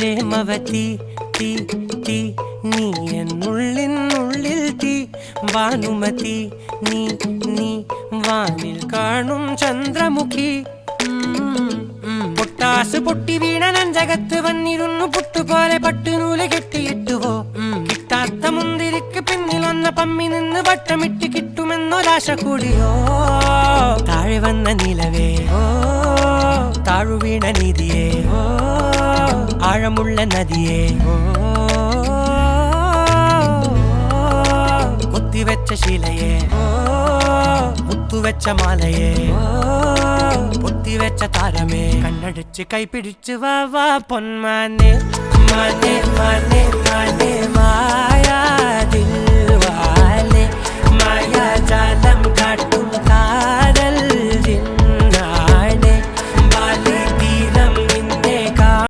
പ്രേമവതി തീ തീ നീ എന്നുള്ളിൽ തീ ഭാനുമതി നീ നീ വാനിൽ കാണും ചന്ദ്രമുഖി പൊട്ടാസ് പൊട്ടി വീണ നെഞ്ചകത്ത് വന്നിരുന്നു പുട്ടുപോലെ പട്ടുനൂല് കെട്ടിയിട്ടുവോ കിട്ടാത്ത മുന്തിരിക്ക് പിന്നിൽ വന്ന പമ്മി നിന്ന് വട്ടമിട്ട് കിട്ടുമെന്നൊരാശ കൂടിയോ താഴെ വന്ന നിലവേ താഴു വീണ നിധിയേ ആഴമുള്ള നദിയേ കൊത്തിവെച്ച ശിലയേ മുത്തുവെച്ച മാലയേ പൊത്തിവെച്ച താരമേ കണ്ണടിച്ച് കൈപിടിച്ച് വാ വാ പൊന്മാനെ മാനെ മാനെ മാനെ മായാ ദിൽവാലെ മായാ ജാല